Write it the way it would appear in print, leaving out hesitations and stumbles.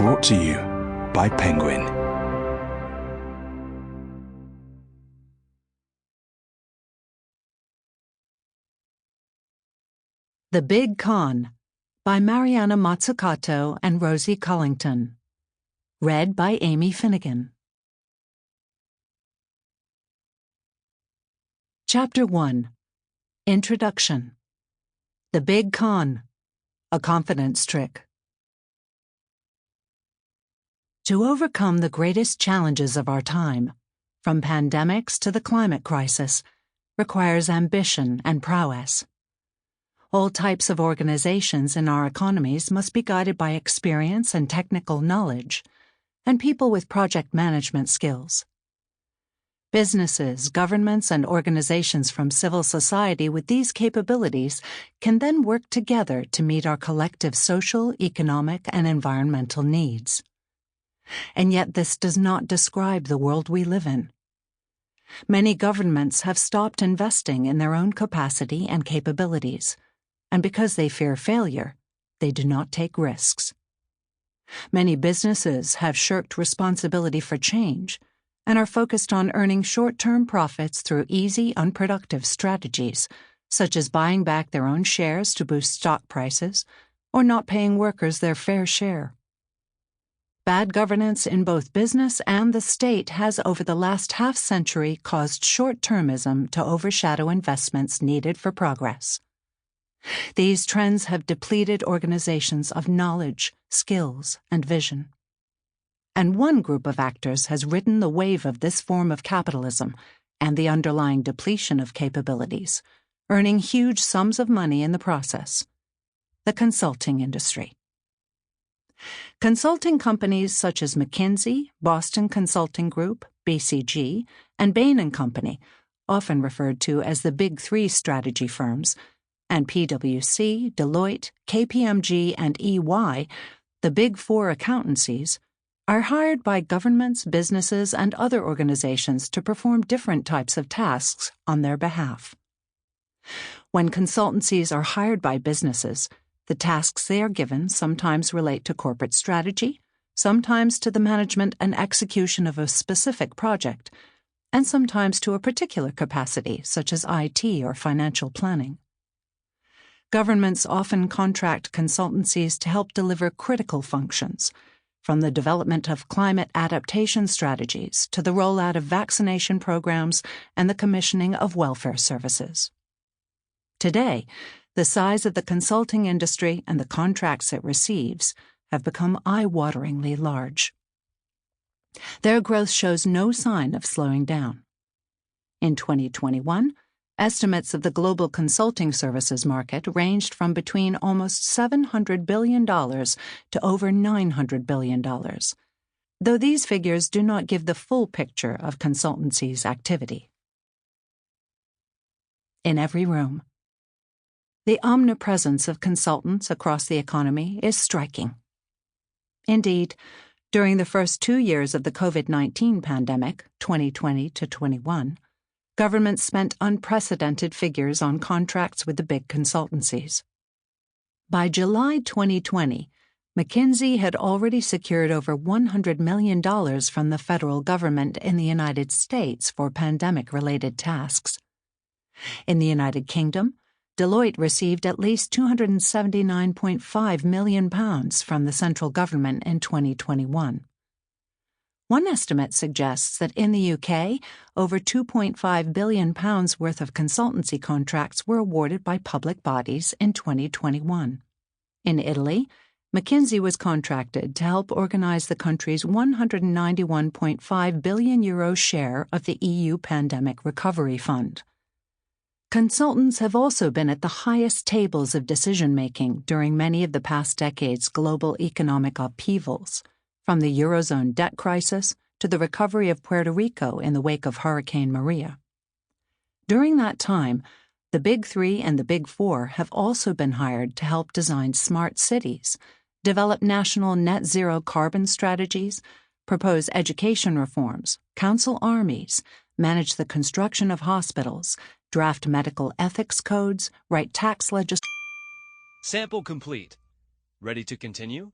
Brought to you by Penguin. The Big Con by Mariana Mazzucato and Rosie Collington. Read by Amy Finegan. Chapter 1. Introduction. The Big Con, a confidence trick. To overcome the greatest challenges of our time, from pandemics to the climate crisis, requires ambition and prowess. All types of organizations in our economies must be guided by experience and technical knowledge, and people with project management skills. Businesses, governments, and organizations from civil society with these capabilities can then work together to meet our collective social, economic, and environmental needs. And yet this does not describe the world we live in. Many governments have stopped investing in their own capacity and capabilities, and because they fear failure, they do not take risks. Many businesses have shirked responsibility for change and are focused on earning short-term profits through easy, unproductive strategies, such as buying back their own shares to boost stock prices or not paying workers their fair share. Bad governance in both business and the state has over the last half-century caused short-termism to overshadow investments needed for progress. These trends have depleted organizations of knowledge, skills, and vision. And one group of actors has ridden the wave of this form of capitalism and the underlying depletion of capabilities, earning huge sums of money in the process: the consulting industry. Consulting companies such as McKinsey, Boston Consulting Group, BCG, and Bain Company, often referred to as the Big Three strategy firms, and PwC, Deloitte, KPMG, and EY, the Big Four accountancies, are hired by governments, businesses, and other organizations to perform different types of tasks on their behalf. When consultancies are hired by businesses, the tasks they are given sometimes relate to corporate strategy, sometimes to the management and execution of a specific project, and sometimes to a particular capacity, such as IT or financial planning. Governments often contract consultancies to help deliver critical functions, from the development of climate adaptation strategies to the rollout of vaccination programs and the commissioning of welfare services. Today, the size of the consulting industry and the contracts it receives have become eye-wateringly large. Their growth shows no sign of slowing down. In 2021, estimates of the global consulting services market ranged from between almost $700 billion to over $900 billion, though these figures do not give the full picture of consultancies' activity. In every room. The omnipresence of consultants across the economy is striking. Indeed, during the first 2 years of the COVID-19 pandemic, 2020 to 21, governments spent unprecedented figures on contracts with the big consultancies. By July 2020, McKinsey had already secured over $100 million from the federal government in the United States for pandemic-related tasks. In the United Kingdom, Deloitte received at least £279.5 million from the central government in 2021. One estimate suggests that in the UK, over £2.5 billion worth of consultancy contracts were awarded by public bodies in 2021. In Italy, McKinsey was contracted to help organize the country's €191.5 billion share of the EU Pandemic Recovery Fund. Consultants have also been at the highest tables of decision-making during many of the past decades' global economic upheavals, from the Eurozone debt crisis to the recovery of Puerto Rico in the wake of Hurricane Maria. During that time, the Big Three and the Big Four have also been hired to help design smart cities, develop national net-zero carbon strategies, propose education reforms, counsel armies, manage the construction of hospitals, draft medical ethics codes, write tax legislation. Sample complete. Ready to continue?